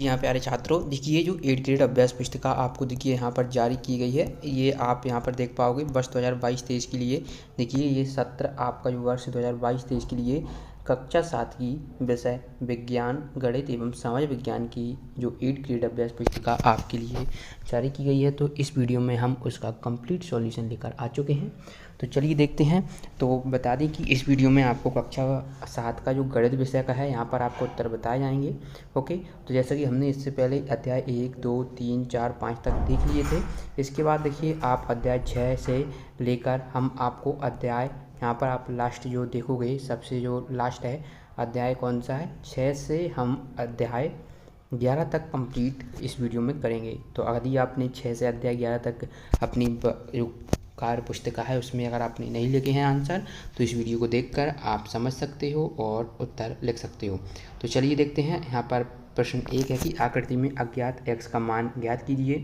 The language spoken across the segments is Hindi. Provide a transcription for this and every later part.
जी हाँ प्यारे छात्रों, देखिए जो 8th ग्रेड अभ्यास पुस्तिका आपको देखिए यहाँ पर जारी की गई है। ये आप यहाँ पर देख पाओगे वर्ष 2022-23 के लिए। देखिए ये सत्र आपका जो वर्ष 2022-23 के लिए कक्षा 7 की विषय विज्ञान, गणित एवं समाज विज्ञान की जो 8th ग्रेड अभ्यास पुस्तिका आपके लिए जारी की गई है। तो इस वीडियो में हम उसका कंप्लीट सॉल्यूशन लेकर आ चुके हैं। तो चलिए देखते हैं। तो बता दें कि इस वीडियो में आपको कक्षा 7 का जो गणित विषय का है, यहाँ पर आपको उत्तर बताए जाएंगे। ओके, तो जैसा कि हमने इससे पहले अध्याय 1, 2, 3, 4, 5 तक देख लिए थे। इसके बाद देखिए आप अध्याय 6 से लेकर हम आपको अध्याय, यहाँ पर आप लास्ट जो देखोगे सबसे जो लास्ट है अध्याय कौन सा है, 6 से हम अध्याय 11 तक कंप्लीट इस वीडियो में करेंगे। तो यदि आपने 6 से अध्याय 11 तक अपनी जो कार्य पुस्तिका है उसमें अगर आपने नहीं लिखे हैं आंसर, तो इस वीडियो को देखकर आप समझ सकते हो और उत्तर लिख सकते हो। तो चलिए देखते हैं। यहाँ पर प्रश्न 1 है कि आकृति में अज्ञात x का मान ज्ञात कीजिए।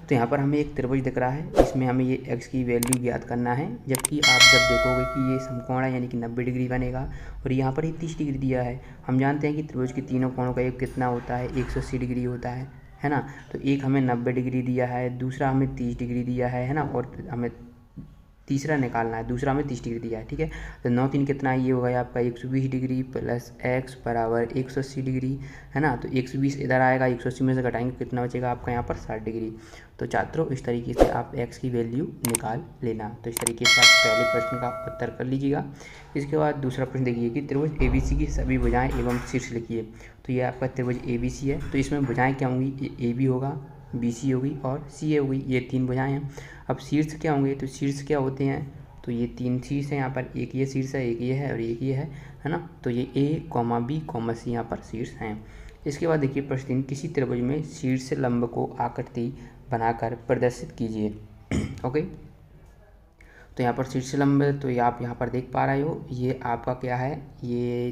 तो यहाँ पर हमें एक त्रिभुज दिख रहा है, इसमें हमें ये x की वैल्यू ज्ञात करना है। जबकि आप जब देखोगे कि ये समकोण है यानी कि 90 डिग्री बनेगा और यहाँ पर ये 30 डिग्री दिया है। हम जानते हैं कि त्रिभुज के तीनों कोणों का योग कितना होता है, 180 डिग्री होता है ना। तो एक हमें 90 डिग्री दिया है, दूसरा हमें 30 डिग्री दिया है ना, और हमें तीसरा निकालना है, दूसरा हमें 30 डिग्री दिया है। ठीक है, तो 9 3 कितना, ये होगा आपका 120 डिग्री प्लस x बराबर 180 डिग्री है ना। तो 120 इधर आएगा, 180 में से घटाएंगे कितना बचेगा आपका यहाँ पर 60 डिग्री। तो छात्रों इस तरीके से आप x की वैल्यू निकाल लेना। तो इस तरीके से आप पहले प्रश्न का उत्तर कर लीजिएगा। इसके बाद दूसरा प्रश्न देखिए कि त्रिभुज ABC की सभी भुजाएं एवं शीर्ष लिखिए। तो ये आपका त्रिभुज ABC है, तो इसमें भुजाएं क्या होंगी, AB होगा, BC होगी और CA होगी, ये 3 भुजाएं हैं। अब शीर्ष क्या होंगे, तो शीर्ष क्या होते हैं, तो ये 3 शीर्ष हैं यहाँ पर, एक ये शीर्ष है, एक ये है और एक ये है ना। तो ये A, B, C यहाँ पर शीर्ष हैं। इसके बाद देखिए प्रश्न 3, किसी त्रिभुज में शीर्ष लंब को आकृति बनाकर प्रदर्शित कीजिए। ओके, तो यहाँ पर शीर्ष लंब, तो ये आप यहाँ पर देख पा रहे हो, ये आपका क्या है, ये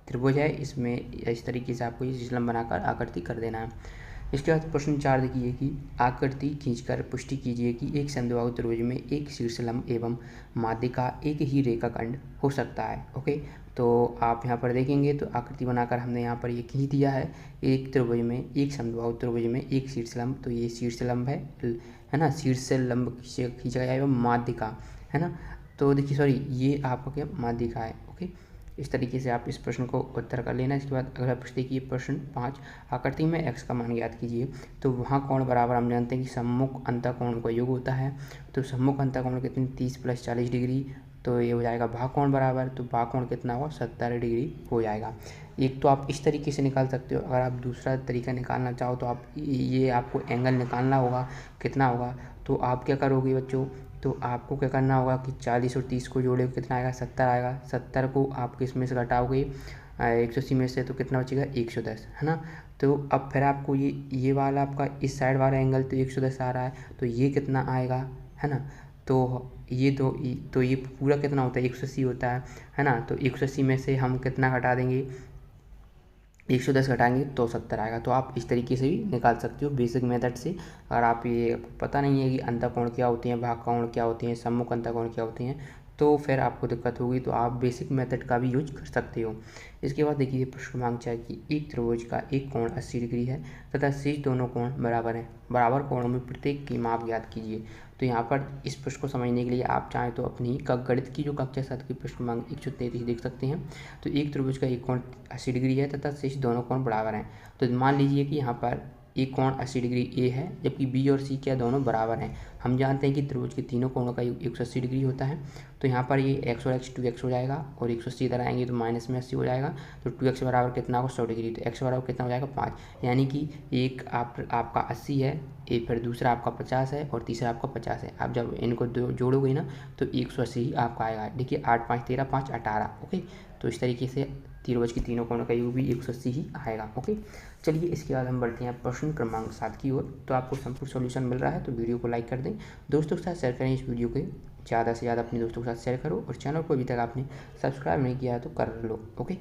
त्रिभुज है, इसमें इस तरीके से आपको ये शीर्ष लंब बनाकर आकृति कर देना है। इसके बाद प्रश्न 4 देखिए कि आकृति खींचकर पुष्टि कीजिए कि एक समद्विबाहु त्रिभुज में एक शीर्षलंब एवं माध्य का एक ही रेखाखंड हो सकता है। ओके, तो आप यहाँ पर देखेंगे तो आकृति बनाकर हमने यहाँ पर ये खींच दिया है, एक त्रिभुज में, एक समद्विबाहु त्रिभुज में एक शीर्षलंब, तो ये शीर्षलंब है ना, शीर्षलंब खींचा गया एवं माध्य का है ना। तो देखिए सॉरी, ये आपका क्या माध्य का है। ओके, इस तरीके से आप इस प्रश्न को उत्तर कर लेना। इसके बाद अगला प्रश्न देखिए प्रश्न 5, आकृति में x का मान ज्ञात कीजिए। तो वहाँ कोण बराबर, हम जानते हैं कि सम्मुख अंतःकोण का योग होता है। तो सम्मुख अंतःकोण कितनी, 30 + 40 डिग्री, तो ये हो जाएगा भागकोण बराबर, तो भागकोण कितना होगा, 70 डिग्री हो जाएगा। एक तो आप इस तरीके से निकाल सकते हो, अगर आप दूसरा तरीका निकालना चाहो तो आप ये आपको एंगल निकालना होगा कितना होगा। तो आप क्या करोगे बच्चों, तो आपको क्या करना होगा कि 40 और 30 को जोड़े कितना आएगा, 70 आएगा। 70 को आप किस में से घटाओगे, 180 में से, तो कितना बचेगा, 110 है ना। तो अब फिर आपको ये वाला आपका इस साइड वाला एंगल तो 110 आ रहा है, तो ये कितना आएगा है ना। तो ये तो ये पूरा कितना होता है, 180 होता है ना। तो 180 में से हम कितना घटा देंगे, 110 घटाएंगे तो 70 आएगा। तो आप इस तरीके से भी निकाल सकते हो बेसिक मेथड से। अगर आप ये पता नहीं है कि अंतःकोण क्या होती हैं, भागकोण क्या होती हैं, सम्मुख अंतःकोण क्या होती हैं, तो फिर आपको दिक्कत होगी, तो आप बेसिक मेथड का भी यूज कर सकते हो। इसके बाद देखिए प्रश्न क्रमांक 4 कि एक त्रिभुज का एक कोण 80 डिग्री है तथा शेष दोनों कोण बराबर हैं, बराबर कोणों में प्रत्येक की माप ज्ञात कीजिए। तो यहाँ पर इस प्रश्न को समझने के लिए आप चाहें तो अपनी गणित की जो कक्षा 7 की प्रश्न क्रमांक 133 देख सकते हैं। तो एक त्रिभुज का एक कोण 80 डिग्री है तथा शेष दोनों कोण बराबर हैं। तो मान लीजिए कि यहाँ पर एक कोण 80 डिग्री ए है, जबकि बी और सी क्या दोनों बराबर हैं। हम जानते हैं कि त्रिभुज के तीनों कोणों का योग 180 डिग्री होता है। तो यहाँ पर ये x और x 2x हो जाएगा और 180 इधर आएंगे तो माइनस में 80 हो जाएगा। तो 2x बराबर कितना होगा, 100 डिग्री। तो x बराबर कितना हो जाएगा, 5। यानी कि एक आपका 80 है, एक फिर दूसरा आपका 50 है और तीसरा आपका 50 है। आप जब इनको जोड़ोगे ना तो 180 ही आपका आएगा। देखिए 8 5 13 5 18। ओके, तो इस तरीके से त्रिभुज की तीनों कोणों का योग भी 180 ही आएगा। ओके, चलिए इसके बाद हम बढ़ते हैं प्रश्न क्रमांक 7 की ओर। तो आपको संपूर्ण सॉल्यूशन मिल रहा है तो वीडियो को लाइक कर दें, दोस्तों के साथ शेयर करें। इस वीडियो को ज़्यादा से ज़्यादा अपने दोस्तों के साथ शेयर करो और चैनल को अभी तक आपने सब्सक्राइब नहीं किया है तो कर लो। ओके,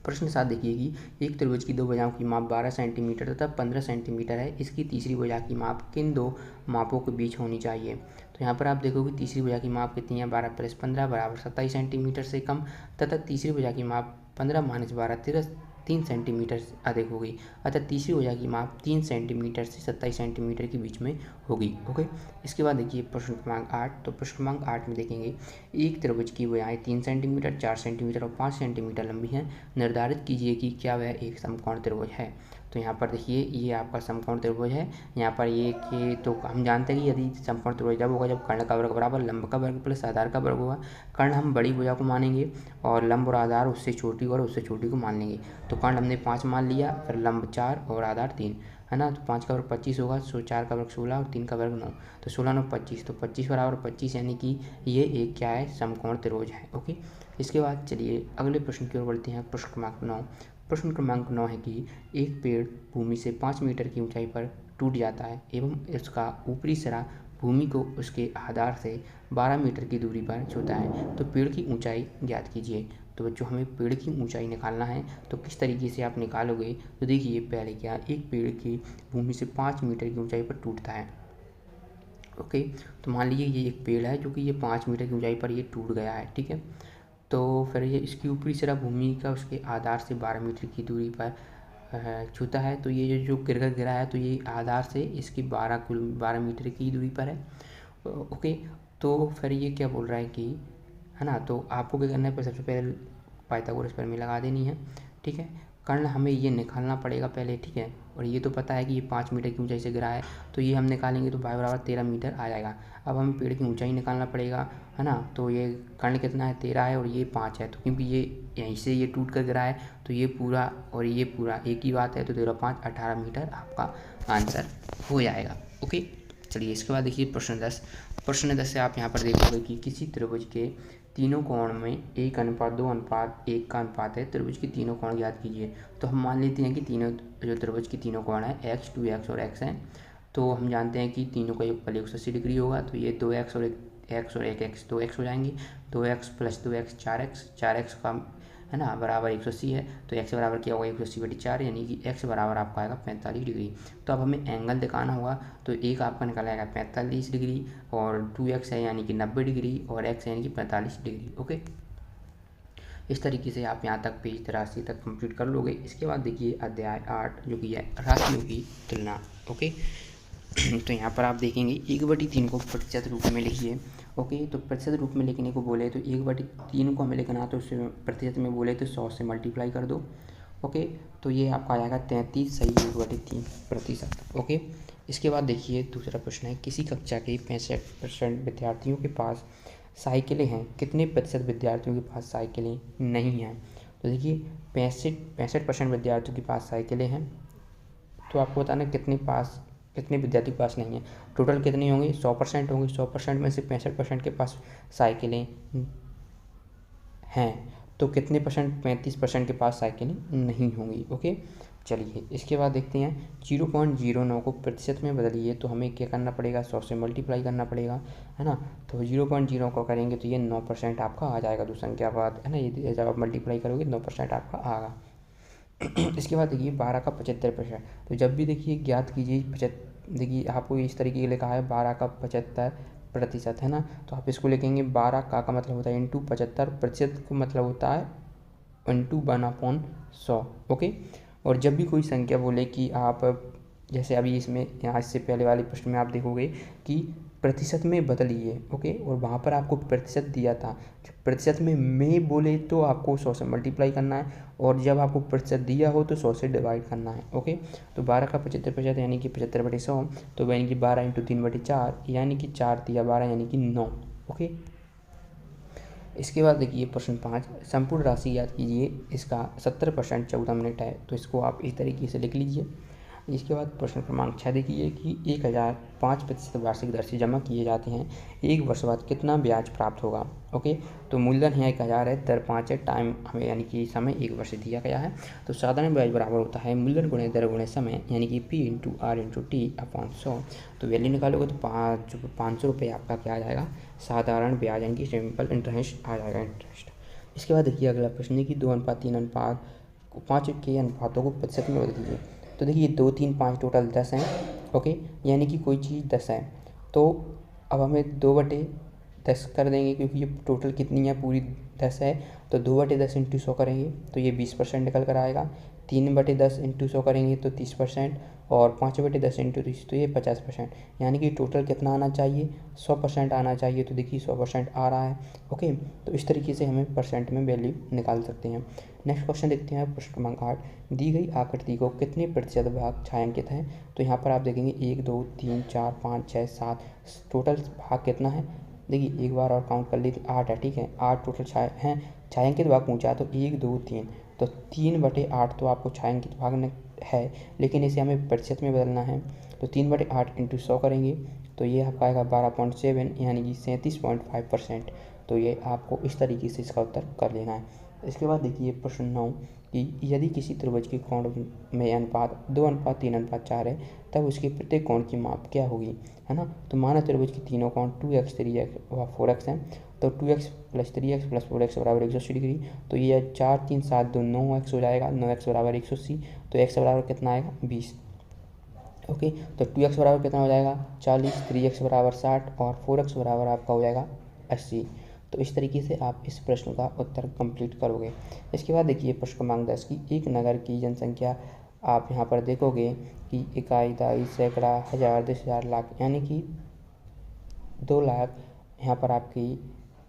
प्रश्न 7 देखिए कि एक त्रिभुज की दो भुजाओं की माप 12 सेंटीमीटर तथा 15 सेंटीमीटर है। इसकी तीसरी भुजा की माप किन दो मापों के बीच होनी चाहिए। तो यहाँ पर आप देखोगे तीसरी भुजा की माप कितनी है, 12 + 15 बराबर 27 सेंटीमीटर से कम, तथा तीसरी भुजा की माप 15 - 12 3 सेंटीमीटर से अधिक होगी। अतः तीसरी भुजा की माप 3 सेंटीमीटर से 27 सेंटीमीटर के बीच में होगी। ओके, इसके बाद देखिए प्रश्न क्रमांक 8। तो प्रश्न क्रमांक 8 में देखेंगे एक त्रिभुज की भुजाएं 3 सेंटीमीटर, 4 सेंटीमीटर और 5 सेंटीमीटर लंबी हैं। निर्धारित कीजिए कि क्या वह एक समकोण त्रिभुज है। तो यहाँ पर देखिए ये आपका समकोण त्रिभुज है। यहाँ पर ये तो हम जानते हैं कि यदि समकोण त्रिभुज जब होगा जब कर्ण का वर्ग बराबर लंब का वर्ग प्लस आधार का वर्ग होगा। कर्ण हम बड़ी भुजा को मानेंगे और लंब और आधार उससे छोटी और उससे छोटी को मान लेंगे। तो कर्ण हमने 5 मान लिया, फिर लंब 4 और आधार 3, है ना। तो 5 का वर्ग 25 होगा, 4 का वर्ग 16 और 3 का वर्ग 9। तो 16 9 25, तो 25 बराबर 25 यानी कि ये एक क्या है, समकोण त्रिभुज है। ओके, इसके बाद चलिए अगले प्रश्न की ओर बढ़ते हैं। प्रश्न क्रमांक 9। प्रश्न क्रमांक 9 है कि एक पेड़ भूमि से 5 मीटर की ऊंचाई पर टूट जाता है एवं इसका ऊपरी सिरा भूमि को उसके आधार से 12 मीटर की दूरी पर छूता है। तो पेड़ की ऊंचाई ज्ञात कीजिए। तो बच्चों हमें पेड़ की ऊंचाई निकालना है। तो किस तरीके से आप निकालोगे, तो देखिए पहले क्या, एक पेड़ की भूमि से 5 मीटर की ऊंचाई पर टूटता है। ओके, तो मान लीजिए ये एक पेड़ है जो कि ये 5 मीटर की ऊंचाई पर ये टूट गया है, ठीक है। तो फिर ये इसकी ऊपरी सिरा भूमि का उसके आधार से 12 मीटर की दूरी पर छूता है। तो ये जो गिरकर गिरा है तो ये आधार से इसकी 12 मीटर की दूरी पर है। ओके, तो फिर ये क्या बोल रहा है कि, है ना, तो आपको क्या करना है, पर सबसे पहले पाइथागोरस प्रमेय लगा देनी है, ठीक है। कर्ण हमें ये निकालना पड़ेगा पहले, ठीक है। और ये तो पता है कि ये 5 मीटर की ऊंचाई से गिरा है, तो ये हम निकालेंगे तो y बराबर 13 मीटर आ जाएगा। अब हमें पेड़ की ऊंचाई निकालना पड़ेगा, है ना। तो ये कर्ण कितना है, 13 है और ये 5 है। तो क्योंकि ये यहीं से ये टूट कर गिरा है तो ये पूरा और ये पूरा एक ही बात है। तो 13 5 18 मीटर आपका आंसर हो जाएगा। ओके, चलिए इसके बाद देखिए प्रश्न 10। प्रश्न 10 से आप यहाँ पर देखोगे कि किसी त्रिभुज के तीनों कोण में 1:2:1 का अनुपात है। त्रिभुज के तीनों कोण ज्ञात कीजिए। तो हम मान लेते हैं कि तीनों जो त्रिभुज के तीनों कोण है x 2x और x हैं। तो हम जानते हैं कि तीनों का योगफल 180 डिग्री होगा। तो ये 2x और 1x 2x हो जाएंगे। 2x + 2x 4x का, है ना, बराबर 180 है। तो x बराबर क्या होगा, 180/4, यानी कि x बराबर आपका आएगा 45 डिग्री। तो अब हमें एंगल दिखाना होगा। तो एक आपका निकला आएगा 45 डिग्री और 2x है यानी कि 90 डिग्री और x है यानी कि 45 डिग्री। ओके, इस तरीके से आप यहाँ तक पेज 83 तक कंप्लीट कर लोगे। इसके बाद देखिए अध्याय 8 जो कि है राशियों की तुलना। ओके, तो यहाँ पर आप देखेंगे 1/3 को प्रतिशत रूप में लिखिए। ओके, तो प्रतिशत रूप में लिखने को बोले तो 1/3 को हमें लिखना, तो उससे प्रतिशत में बोले तो 100 से मल्टीप्लाई कर दो। ओके, तो ये आपका आ जाएगा 33 सही 1/3%। ओके, इसके बाद देखिए दूसरा प्रश्न है, किसी कक्षा के 65% विद्यार्थियों के पास साइकिलें हैं, कितने प्रतिशत विद्यार्थियों के पास साइकिलें नहीं हैं। तो देखिए 65% विद्यार्थियों के पास साइकिलें हैं। तो आपको बताना कितने विद्यार्थी के पास नहीं है। टोटल कितने होंगे, 100% होंगे। 100% में से 65% के पास साइकिलें हैं, तो कितने परसेंट, 35% के पास साइकिलें नहीं होंगी। ओके, चलिए इसके बाद देखते हैं 0.09 को प्रतिशत में बदलिए। तो हमें क्या करना पड़ेगा, 100 से मल्टीप्लाई करना पड़ेगा, है ना। तो 0.0 को करेंगे तो ये 9% आपका आ जाएगा। दो संख्या बाद, है ना, ये जब आप मल्टीप्लाई करोगे 9% आपका आएगा। इसके बाद देखिए 12 का 75%। तो जब भी देखिए ज्ञात कीजिए देखिए आपको इस तरीके का लिखा है 12 का 75%, है ना। तो आप इसको लिखेंगे 12 का मतलब होता है इंटू 75, प्रतिशत का मतलब होता है इंटू 1/100। ओके, और जब भी कोई संख्या बोले कि आप, जैसे अभी इसमें यहाँ इससे पहले वाले प्रश्न में आप देखोगे कि प्रतिशत में बदलिए। ओके, और वहाँ पर आपको प्रतिशत दिया था, प्रतिशत में बोले तो आपको 100 से मल्टीप्लाई करना है, और जब आपको प्रतिशत दिया हो तो 100 से डिवाइड करना है। ओके, तो 12 का 75% यानी कि 75/100, तो यानी कि 12 × 3/4 यानी कि 4 × 12 यानी कि 9। ओके, इसके बाद देखिए प्रश्न 5, संपूर्ण राशि याद कीजिए। इसका 70% 14 मिनट है। तो इसको आप इस तरीके से लिख लीजिए। इसके बाद प्रश्न क्रमांक 6 देखिए कि 1000 5% वार्षिक दर से जमा किए जाते हैं, एक वर्ष बाद कितना ब्याज प्राप्त होगा। ओके, तो मूलधन है 1000 है, दर 5 है, टाइम हमें यानी कि समय 1 वर्ष दिया गया है। तो साधारण ब्याज बराबर होता है मूलधन गुणे दर गुणे समय, यानी कि P × R × T/100। तो वैल्यू निकालोगे तो 500 रुपये आपका क्या आ जाएगा, साधारण ब्याज यानी कि सिंपल इंटरेस्ट आ जाएगा, इंटरेस्ट। इसके बाद देखिए अगला प्रश्न है कि 2:3:5 के अनुपातों को प्रतिशत में बदलिए। तो देखिए 2 3 5 टोटल 10 हैं। ओके, यानी कि कोई चीज़ 10 है। तो अब हमें 2/10 कर देंगे, क्योंकि ये टोटल कितनी है, पूरी 10 है। तो 2/10 × 100 करेंगे तो ये 20% निकल कर आएगा। 3/10 इंटू 100 करेंगे तो 30%, और 5/10 इंटू 30 तो ये 50%, यानी कि टोटल कितना आना चाहिए, 100% आना चाहिए। तो देखिए 100% आ रहा है। ओके, तो इस तरीके से हमें परसेंट में वैल्यू निकाल सकते हैं। नेक्स्ट क्वेश्चन देखते हैं, प्रश्न क्रमांक 8, दी गई आकृति को कितने प्रतिशत भाग छायांकित हैं। तो यहाँ पर आप देखेंगे 1 2 3 4 5 6 7, टोटल भाग कितना है। देखिए एक बार और काउंट कर लीजिए, 8 है, ठीक है, 8 टोटल छायांकित भाग पूछा, तो 1 2 3, तो 3/8 तो आपको छायांकित भाग ने है, लेकिन इसे हमें प्रतिशत में बदलना है। तो 3/8 इंटू 100 करेंगे तो ये आपका आएगा 12.7, यानी कि 37.5%। तो ये आपको इस तरीके से इसका उत्तर कर लेना है। इसके बाद देखिए प्रश्न 9, कि यदि किसी त्रिभुज के कोण में अनुपात 2:3:4 है, तब उसके प्रत्येक कोण की माप क्या होगी, है ना। तो माना त्रिभुज के तीनों कोण 2x 3x व 4x हैं, तो 2x + 3x + 4x = 180 डिग्री। तो ये 4 3 7 2 9x हो जाएगा, 9x = 180। तो x बराबर कितना आएगा, 20। ओके, तो 2x बराबर कितना हो जाएगा, 40, 3x बराबर 60 और 4x बराबर आपका हो जाएगा 80। तो इस तरीके से आप इस प्रश्न का उत्तर कंप्लीट करोगे। इसके बाद देखिए प्रश्न क्रमांक 10 की एक नगर की जनसंख्या आप यहाँ पर देखोगे कि इकाई, दहाई, सैकड़ा, हज़ार, 10,000, लाख, यानी कि 2 लाख, यहाँ पर आपकी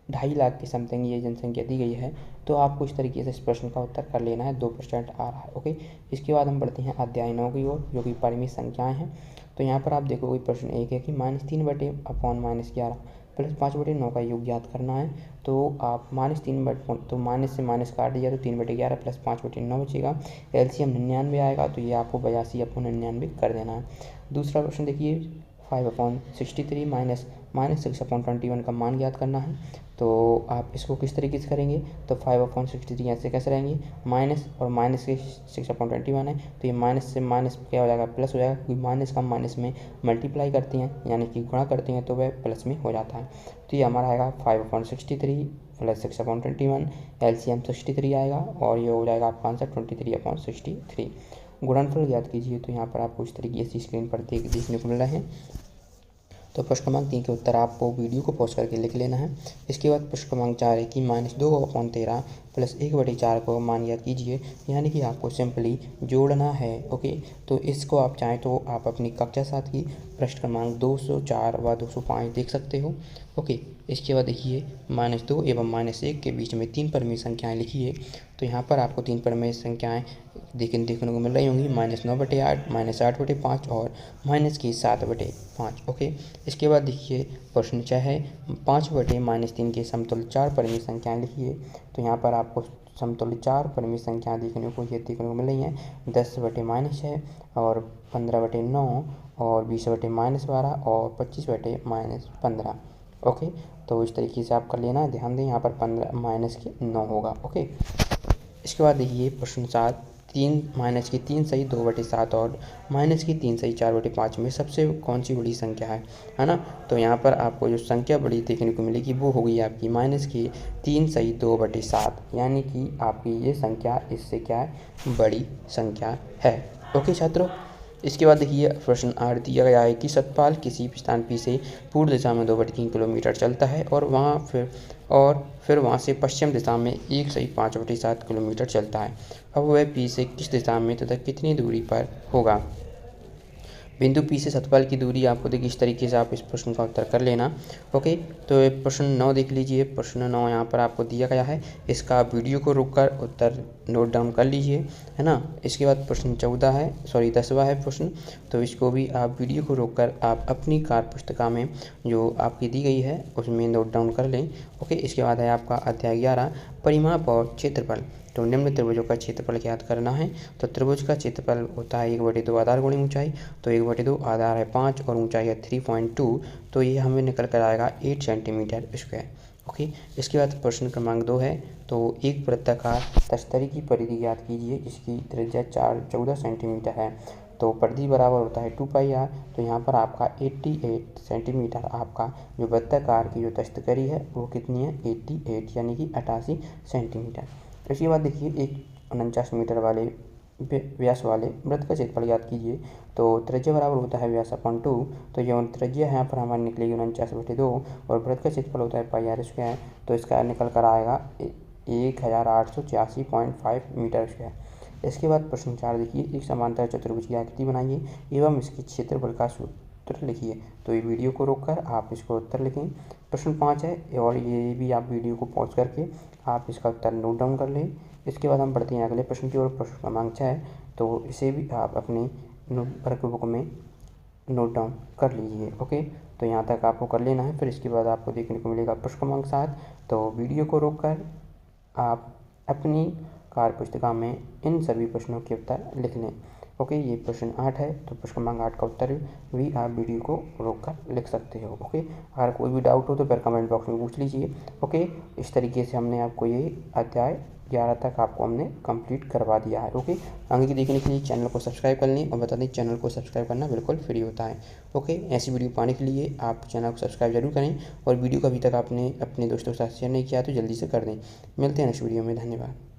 2.5 लाख की समथिंग ये जनसंख्या दी गई है। तो आपको इस तरीके से इस प्रश्न का उत्तर कर लेना है, 2% आ रहा है। ओके, इसके बाद हम बढ़ते हैं अध्याय 9 की ओर, जो कि परिमित संख्याएं हैं। तो यहाँ पर आप देखोगे प्रश्न 1 है कि -3//11 प्लस 5/9 का योग ज्ञात करना है। तो आप -3 तो माइनस से माइनस काट दिया, तो 3/11 प्लस 5/9 बचेगा। एलसीएम 99 आएगा, तो ये आपको 82/99 कर देना है। दूसरा प्रश्न देखिए 5/63 माइनस 6/21 का मान ज्ञात करना है। तो आप इसको किस तरीके से करेंगे, तो 5/63 ऐसे कैसे रहेंगे, माइनस और माइनस के 6/21 है, तो ये माइनस से माइनस क्या हो जाएगा, प्लस हो जाएगा, क्योंकि माइनस का माइनस में मल्टीप्लाई करते हैं, यानी कि गुणा करते हैं, तो वह प्लस में हो जाता है। तो ये हमारा आएगा 5/63 प्लस 6/21, एलसीएम 63 आएगा, और ये हो जाएगा आपका आंसर 23/63। गुणनफल ज्ञात कीजिए। तो यहाँ पर आपको इस तरीके से स्क्रीन पर देखने को मिल रहे हैं। तो प्रश्न क्रमांक 3 के उत्तर आपको वीडियो को पॉज करके लिख लेना है। इसके बाद प्रश्न क्रमांक 4 है कि -2/13 प्लस 1/4 को मान ज्ञात कीजिए, यानी कि आपको सिंपली जोड़ना है। ओके, तो इसको आप चाहें तो आप अपनी कक्षा 7 की प्रश्न क्रमांक 204 व 205 देख सकते हो। ओके, इसके बाद देखिए -2 एवं -1 के बीच में 3 परिमेय संख्याएं लिखिए। तो यहाँ पर आपको 3 परिमेय संख्याएं देखने को मिल रही होंगी, -9/8, -8/5 और -7/5। ओके, इसके बाद देखिए प्रश्न 6 है 5/-3 के समतुल्य 4 परिमेय संख्याएं लिखिए। तो यहाँ पर आपको समतुल्य 4 परिमेय संख्याएं देखने को मिल रही हैं, 10/-6 और 15/9 और 20/-12 और 25/-15। ओके, तो इस तरीके से आप कर लेना। ध्यान दें यहाँ पर 15 -9 होगा। ओके, इसके बाद देखिए प्रश्न 7 3 सही 2/7 और -3 सही 4/5 में सबसे कौन सी बड़ी संख्या है ना। तो यहाँ पर आपको जो संख्या बड़ी देखने को मिलेगी वो होगी आपकी -3 सही 2/7, यानी कि आपकी ये संख्या इससे क्या है, बड़ी संख्या है। ओके छात्रों, इसके बाद देखिए प्रश्न 8 दिया गया है कि सतपाल किसी स्थान P से पूर्व दिशा में 2/3 किलोमीटर चलता है और फिर वहाँ से पश्चिम दिशा में 1 सही 5/7 किलोमीटर चलता है। अब वह P से किस दिशा में तथा कितनी दूरी पर होगा। बिंदु P से सतपाल की दूरी आपको देखिए इस तरीके से आप इस प्रश्न का उत्तर कर लेना। ओके, तो प्रश्न 9 देख लीजिए। प्रश्न 9 यहाँ पर आपको दिया गया है, इसका वीडियो को रोककर उत्तर नोट डाउन कर लीजिए, है ना। इसके बाद प्रश्न 10वां है प्रश्न, तो इसको भी आप वीडियो को रोककर आप अपनी कार्य पुस्तिका में जो आपकी दी गई है उसमें नोट डाउन कर लें। ओके, इसके बाद है आपका अध्याय 11 परिमाप और क्षेत्रफल। तो निम्न त्रिभुजों का क्षेत्रफल ज्ञात करना है। तो त्रिभुज का क्षेत्रफल होता है 1/2 आधार गुणी ऊंचाई। तो 1/2 आधार है 5 और ऊंचाई है 3.2, तो ये हमें निकल कर आएगा 8 सेंटीमीटर स्क्वायर। ओके, इसके बाद प्रश्न क्रमांक 2 है, तो एक वृत्ताकार तस्तरी की परिधि ज्ञात कीजिए जिसकी त्रिज्या 14 सेंटीमीटर है। तो परिधि बराबर होता है 2πr। तो यहाँ पर आपका 88 सेंटीमीटर आपका जो वृत्ताकार की जो तस्तरी है वो कितनी है, 88, यानी कि 88 सेंटीमीटर। इसके बाद देखिए एक 49 मीटर वाले व्यास वाले वृत्त का क्षेत्रफल ज्ञात कीजिए। तो त्रिज्या बराबर होता है व्यास अपॉन 2। तो जो त्रिज्या है यहाँ पर हमारी निकलेगी 49/2 और वृत्त का क्षेत्रफल होता है πr²। तो इसका निकल कर आएगा 1886.5 मीटर स्क्वायर। इसके बाद प्रश्न 4 देखिए, एक समांतर चतुर्भुज की आकृति बनाइए एवं इसके क्षेत्रफल का सूत्र लिखिए। तो ये वीडियो को रोककर आप इसको उत्तर लिखें। प्रश्न 5 है और ये भी आप वीडियो को पॉज करके आप इसका उत्तर नोट डाउन कर लें। इसके बाद हम बढ़ते हैं अगले प्रश्न की ओर। प्रश्न क्रमांक 6 है, तो इसे भी आप अपने वर्कबुक में नोट डाउन कर लीजिए। ओके, तो यहाँ तक आपको कर लेना है। फिर इसके बाद आपको देखने को मिलेगा प्रश्न क्रमांक 7। तो वीडियो को रोककर आप अपनी कार्य पुस्तिका में इन सभी प्रश्नों के उत्तर लिख लें। ओके, ये प्रश्न 8 है, तो प्रश्न क्रमांक 8 का उत्तर भी आप वीडियो को रोककर लिख सकते हो। ओके, अगर कोई भी डाउट हो तो फिर कमेंट बॉक्स में पूछ लीजिए। ओके, इस तरीके से हमने आपको ये अध्याय 11 तक आपको हमने कंप्लीट करवा दिया है। ओके, आगे की देखने के लिए चैनल को सब्सक्राइब कर लें और बता दें चैनल को सब्सक्राइब करना बिल्कुल फ्री होता है। ओके, ऐसी वीडियो पाने के लिए आप चैनल को सब्सक्राइब जरूर करें और वीडियो को अभी तक आपने अपने दोस्तों के साथ शेयर नहीं किया तो जल्दी से कर दें। मिलते हैं नेक्स्ट वीडियो में, धन्यवाद।